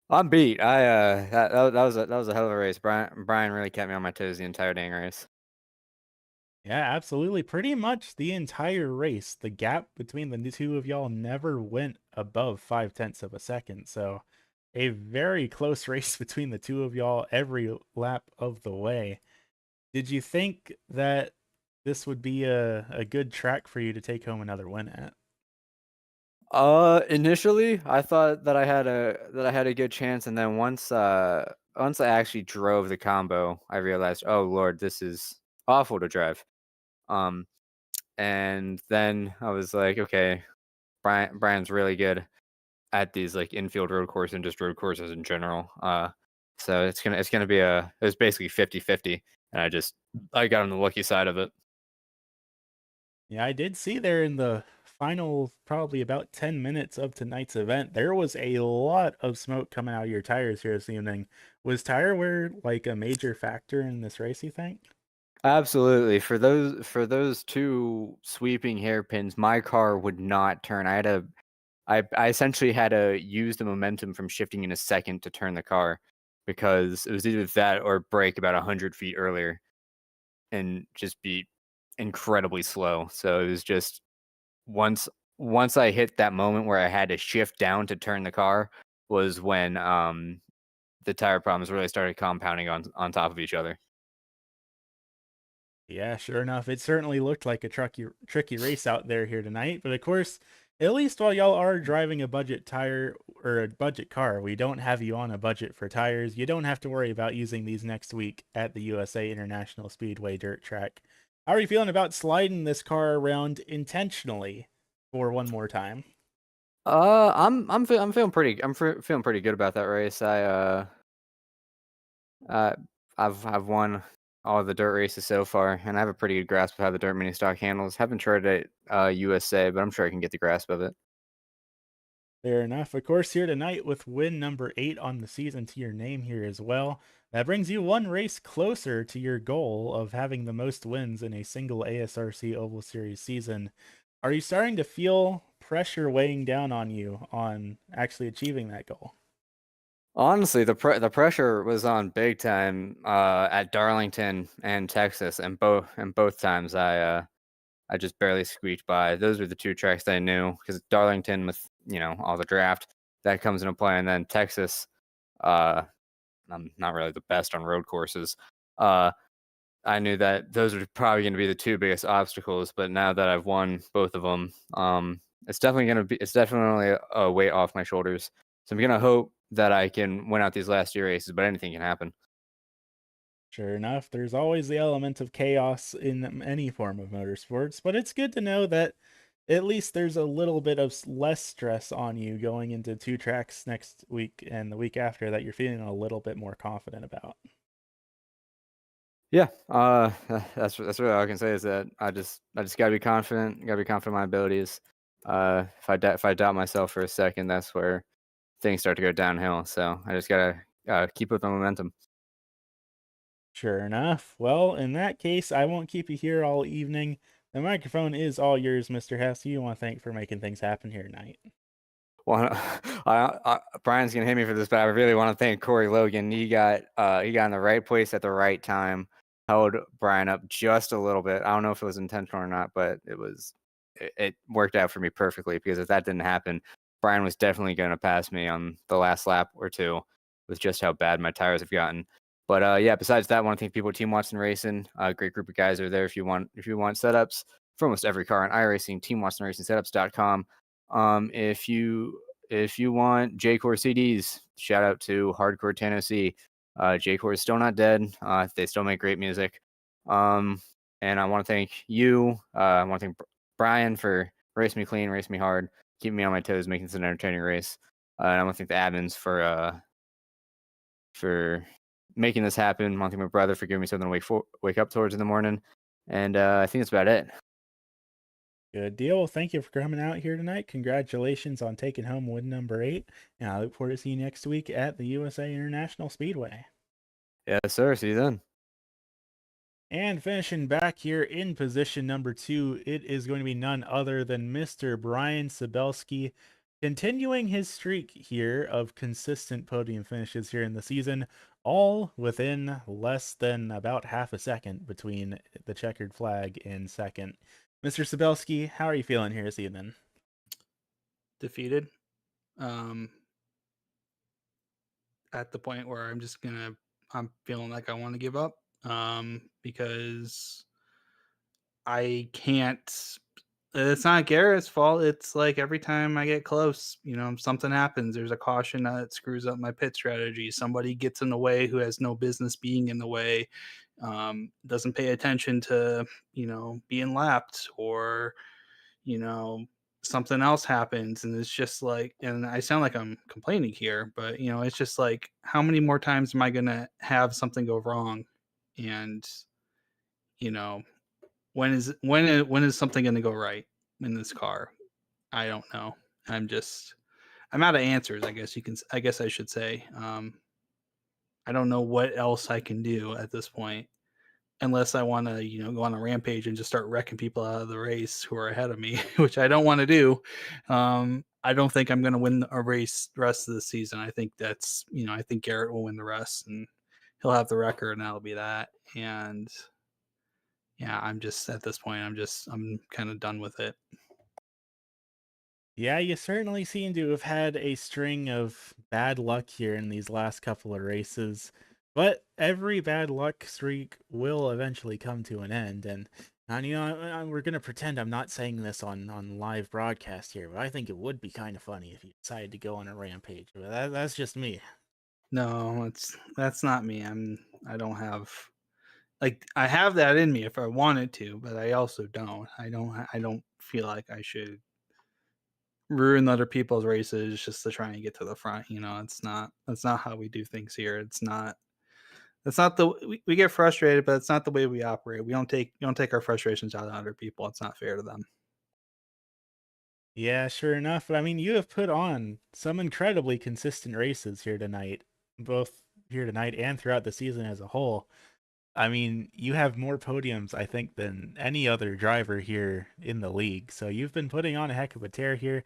I'm beat. That was a hell of a race. Brian really kept me on my toes the entire dang race. Yeah, absolutely. Pretty much the entire race, the gap between the two of y'all never went above 5/10 of a second. So, a very close race between the two of y'all every lap of the way. Did you think that this would be a good track for you to take home another win at? Initially, I thought that I had a good chance, and then once I actually drove the combo, I realized, oh Lord, this is awful to drive. Um, and then I was like, okay, Brian's really good at these like infield road courses and just road courses in general. So it's gonna be it was basically 50-50, and I got on the lucky side of it. Yeah, I did see there in the final, probably about 10 minutes of tonight's event, there was a lot of smoke coming out of your tires here this evening. Was tire wear like a major factor in this race, you think? Absolutely. For those 2 sweeping hairpins, my car would not turn. I essentially had to use the momentum from shifting in a second to turn the car because it was either that or brake about 100 feet earlier and just be incredibly slow. So it was just once once I hit that moment where I had to shift down to turn the car was when, the tire problems really started compounding on top of each other. Yeah, sure enough. It certainly looked like a tricky race out there here tonight. But of course, at least while y'all are driving a budget tire or a budget car, we don't have you on a budget for tires. You don't have to worry about using these next week at the USA International Speedway dirt track. How are you feeling about sliding this car around intentionally for one more time? Feeling pretty good about that race. Uh, I've won all the dirt races so far, and I have a pretty good grasp of how the dirt mini stock handles. Haven't tried it at USA, but I'm sure I can get the grasp of it. Fair enough. Of course, here tonight with win number 8 on the season to your name here as well. That brings you one race closer to your goal of having the most wins in a single ASRC Oval Series season. Are you starting to feel pressure weighing down on you on actually achieving that goal? Honestly, the pressure was on big time at Darlington and Texas, and both times I just barely squeaked by. Those were the 2 tracks that I knew because Darlington with all the draft that comes into play, and then Texas. Uh, I'm not really the best on road courses. Uh, I knew that those were probably going to be the 2 biggest obstacles, but now that I've won both of them, it's definitely a weight off my shoulders. So I'm gonna hope that I can win out these last 2 races, but anything can happen. Sure enough, there's always the element of chaos in any form of motorsports, but it's good to know that at least there's a little bit of less stress on you going into two tracks next week and the week after that you're feeling a little bit more confident about. Yeah, that's really all I can say is that I just gotta be confident. Gotta be confident in my abilities. If I doubt myself for a second, that's where things start to go downhill. So I just gotta keep with the momentum. Sure enough. Well, in that case, I won't keep you here all evening. The microphone is all yours, Mr. Hess. You want to thank for making things happen here tonight. Well, Brian's gonna hit me for this, but I really want to thank Corey Logan. He got in the right place at the right time. Held Brian up just a little bit. I don't know if it was intentional or not, but it worked out for me perfectly because if that didn't happen, Brian was definitely going to pass me on the last lap or two with just how bad my tires have gotten. But yeah, besides that, I want to thank people at Team Watson Racing. Great group of guys are there if you want setups for almost every car in iRacing. TeamWatsonRacingSetups.com. If you want J-Core CDs, shout out to Hardcore Tennessee. J-Core is still not dead. They still make great music. And I want to thank you. I want to thank Brian for racing me clean, racing me hard, keeping me on my toes, making this an entertaining race. And I want to thank the admins for making this happen. Want to thank my brother for giving me something to wake up towards in the morning. And I think that's about it. Good deal. Well, thank you for coming out here tonight. Congratulations on taking home win number 8. And I look forward to seeing you next week at the USA International Speedway. Yes, sir. See you then. And finishing back here in position number 2, it is going to be none other than Mr. Brian Sabelski, continuing his streak here of consistent podium finishes here in the season, all within less than about half a second between the checkered flag and second. Mr. Sabelski, how are you feeling here this evening? Defeated. At the point where I'm feeling like I want to give up. Because I can't. It's not Garrett's fault. It's like every time I get close, something happens. There's a caution that screws up my pit strategy. Somebody gets in the way who has no business being in the way. Doesn't pay attention to, being lapped, or you know, something else happens, and it's just like, and I sound like I'm complaining here, but it's just like, how many more times am I gonna have something go wrong? And you know, when is something gonna go right in this car? I don't know. I'm out of answers, I guess I should say. I don't know what else I can do at this point, unless I want to, go on a rampage and just start wrecking people out of the race who are ahead of me, which I don't want to do. I don't think I'm going to win a race the rest of the season. I think I think Garrett will win the rest, and he'll have the record, and that'll be that. And yeah, I'm just at this point, I'm kind of done with it. Yeah, you certainly seem to have had a string of bad luck here in these last couple of races, but every bad luck streak will eventually come to an end. And we're gonna pretend I'm not saying this on live broadcast here, but I think it would be kind of funny if you decided to go on a rampage. But that's just me. No, that's not me. I don't have, like, I have that in me if I wanted to, but I also don't. I don't feel like I should ruin other people's races just to try and get to the front. That's not how we do things here. It's not the we get frustrated, but it's not the way we operate. We don't take our frustrations out on other people. It's not fair to them. Yeah, sure enough. But I mean, you have put on some incredibly consistent races here tonight, both here tonight and throughout the season as a whole. I mean, you have more podiums, I think, than any other driver here in the league. So you've been putting on a heck of a tear here.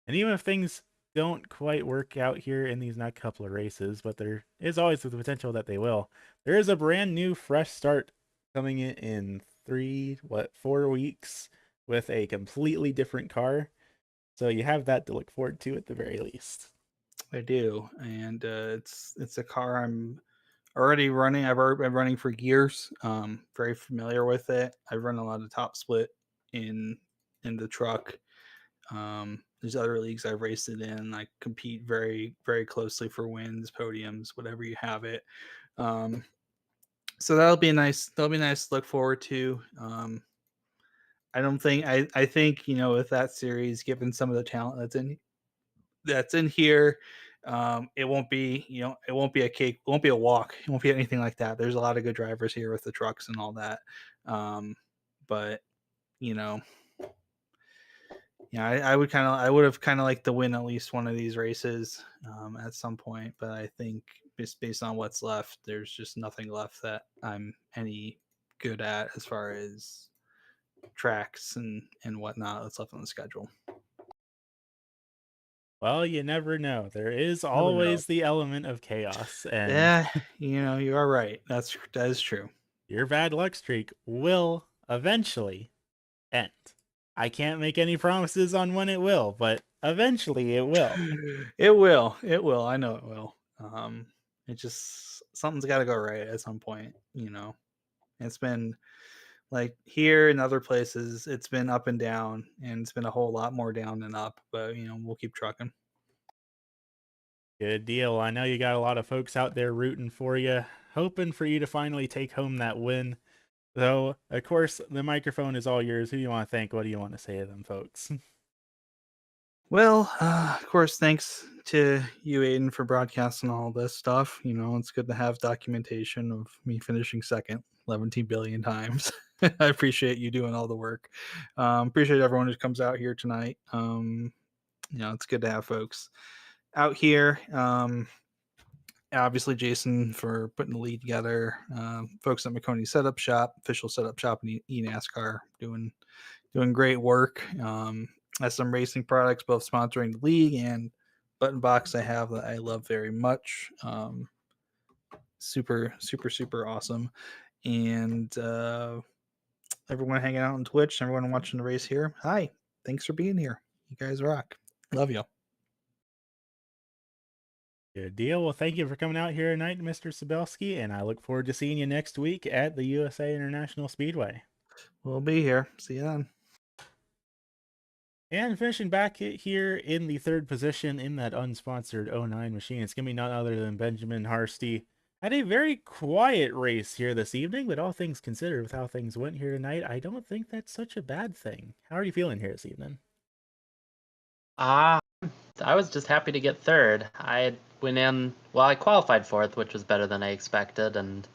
And even if things don't quite work out here in these next couple of races, but there is always the potential that they will, there is a brand new fresh start coming in 4 weeks with a completely different car. So you have that to look forward to at the very least. I do, and it's a car I'm already running. I've already been running for years. Very familiar with it. I've run a lot of top split in the truck. There's other leagues I've raced it in. I compete very, very closely for wins, podiums, whatever you have it. So that'll be nice to look forward to. I don't think I think, with that series, given some of the talent that's in here, it won't be a cake, it won't be a walk, it won't be anything like that. There's a lot of good drivers here with the trucks and all that. But you know, yeah, I would have kind of liked to win at least one of these races at some point, but I think just based on what's left, there's just nothing left that I'm any good at as far as tracks and whatnot that's left on the schedule. Well, you never know. There is Never know. always the element of chaos, and Yeah, you are right. That is true. your bad luck streak will eventually end. I can't make any promises on when it will, but eventually it will. It will. It will. I know it will. It just, something's got to go right at some point. It's been like here and other places. It's been up and down, and it's been a whole lot more down than up. But we'll keep trucking. Good deal. I know you got a lot of folks out there rooting for you, hoping for you to finally take home that win. Though, of course, the microphone is all yours. Who do you want to thank? What do you want to say to them, folks? Well, of course, thanks to you, Aiden, for broadcasting all this stuff. It's good to have documentation of me finishing second 11 billion times. I appreciate you doing all the work. Appreciate everyone who comes out here tonight. It's good to have folks out here. Obviously, Jason for putting the lead together. Folks at McConey Setup Shop, official setup shop in eNASCAR, doing great work. SM Racing Products, both sponsoring the league and Button Box, I have that I love very much. Super, super, super awesome. And everyone hanging out on Twitch, everyone watching the race here. Hi, thanks for being here. You guys rock. Love you. Good deal. Well, thank you for coming out here tonight, Mr. Sabelski, and I look forward to seeing you next week at the USA International Speedway. We'll be here. See you then. And finishing back here in the third position in that unsponsored 09 machine, it's going to be none other than Benjamin Harsty. Had a very quiet race here this evening, but all things considered, with how things went here tonight, I don't think that's such a bad thing. How are you feeling here this evening? I was just happy to get third. I went in, well, I qualified fourth, which was better than I expected, and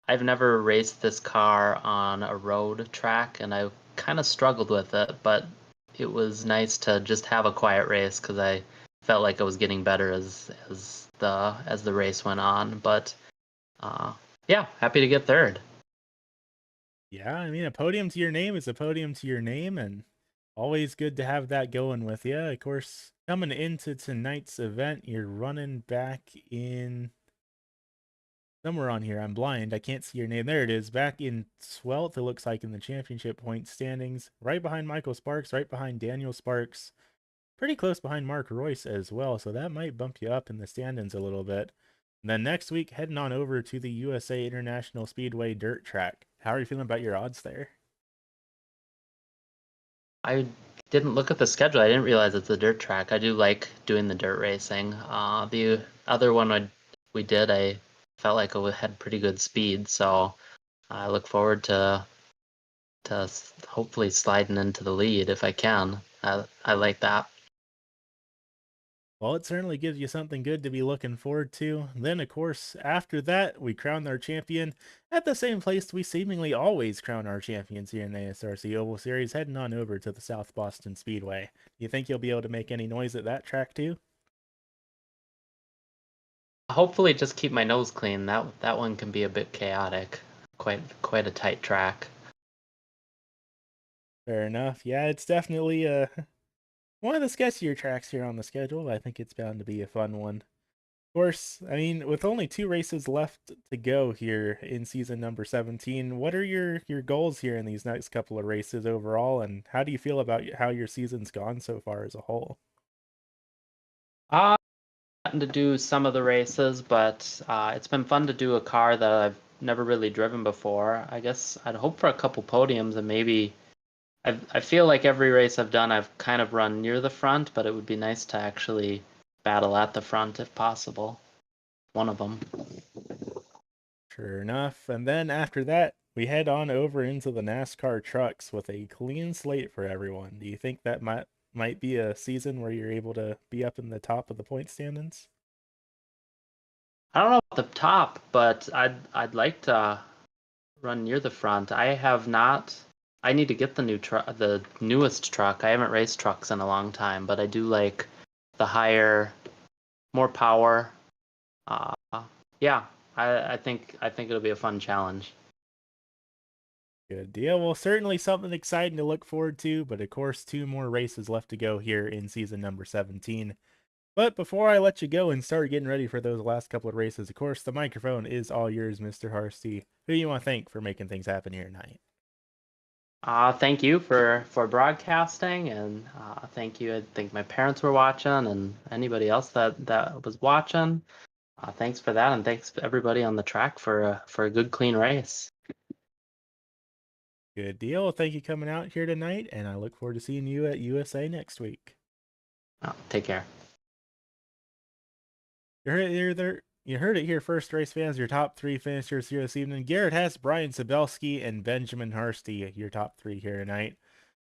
I've never raced this car on a road track, and I kind of struggled with it, but it was nice to just have a quiet race because I felt like I was getting better as the race went on. But yeah, happy to get third. Yeah, I mean, a podium to your name is a podium to your name, and always good to have that going with you. Of course, coming into tonight's event, you're running back in somewhere on here. I'm blind. I can't see your name. There it is. Back in 12th, it looks like, in the championship point standings. Right behind Michael Sparks, right behind Daniel Sparks. Pretty close behind Mark Royce as well, so that might bump you up in the standings a little bit. And then next week, heading on over to the USA International Speedway dirt track. How are you feeling about your odds there? I didn't look at the schedule. I didn't realize it's a dirt track. I do like doing the dirt racing. The other one we did, I felt like it had pretty good speed, so I look forward to hopefully sliding into the lead if I can. I like that. Well, it certainly gives you something good to be looking forward to. Then, of course, after that, we crown our champion at the same place we seemingly always crown our champions here in the ASRC Oval Series, heading on over to the South Boston Speedway. Do you think you'll be able to make any noise at that track too? Hopefully, just keep my nose clean. That one can be a bit chaotic. Quite a tight track. Fair enough. Yeah, it's definitely one of the sketchier tracks here on the schedule, but I think it's bound to be a fun one. Of course, I mean, with only 2 races left to go here in season number 17, what are your goals here in these next couple of races overall, and how do you feel about how your season's gone so far as a whole? I've gotten to do some of the races, but it's been fun to do a car that I've never really driven before. I guess I'd hope for a couple podiums, and maybe I feel like every race I've done, I've kind of run near the front, but it would be nice to actually battle at the front if possible. One of them. Sure enough. And then after that, we head on over into the NASCAR trucks with a clean slate for everyone. Do you think that might be a season where you're able to be up in the top of the point standings? I don't know about the top, but I'd like to run near the front. I have not. I need to get the newest truck. I haven't raced trucks in a long time, but I do like the higher, more power. Yeah, I think it'll be a fun challenge. Good deal. Well, certainly something exciting to look forward to, but of course, 2 more races left to go here in season number 17. But before I let you go and start getting ready for those last couple of races, of course, the microphone is all yours, Mr. Harsty. Who do you want to thank for making things happen here tonight? Thank you for broadcasting, and thank you. I think my parents were watching, and anybody else that was watching. Thanks for that, and thanks to everybody on the track for a good, clean race. Good deal. Thank you coming out here tonight, and I look forward to seeing you at USA next week. Take care. You heard it here first, race fans. Your top 3 finishers here this evening. Garrett Hess, Brian Sabelski, and Benjamin Harsty, your top 3 here tonight.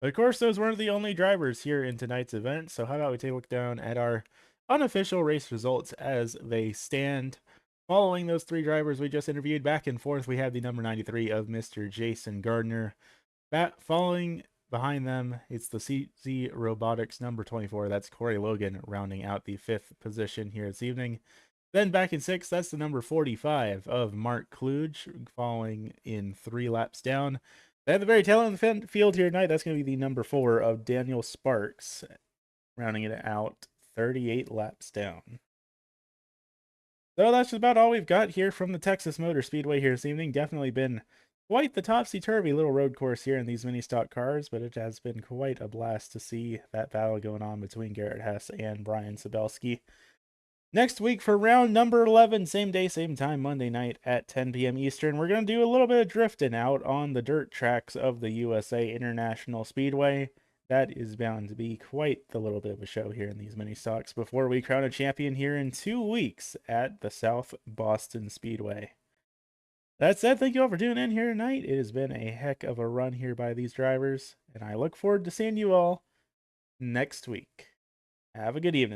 Of course, those weren't the only drivers here in tonight's event, so how about we take a look down at our unofficial race results as they stand. Following those 3 drivers we just interviewed, back and forth, we have the number 93 of Mr. Jason Gardner. Following behind them, it's the CZ Robotics number 24. That's Corey Logan rounding out the 5th position here this evening. Then back in 6th, that's the number 45 of Mark Kluge, following in 3 laps down. At the very tail end of the field here tonight, that's going to be the number 4 of Daniel Sparks, rounding it out 38 laps down. So that's just about all we've got here from the Texas Motor Speedway here this evening. Definitely been quite the topsy-turvy little road course here in these mini stock cars, but it has been quite a blast to see that battle going on between Garrett Hess and Brian Sabelski. Next week for round number 11, same day, same time, Monday night at 10 p.m. Eastern, we're going to do a little bit of drifting out on the dirt tracks of the USA International Speedway. That is bound to be quite the little bit of a show here in these mini stocks before we crown a champion here in 2 weeks at the South Boston Speedway. That said, thank you all for tuning in here tonight. It has been a heck of a run here by these drivers, and I look forward to seeing you all next week. Have a good evening.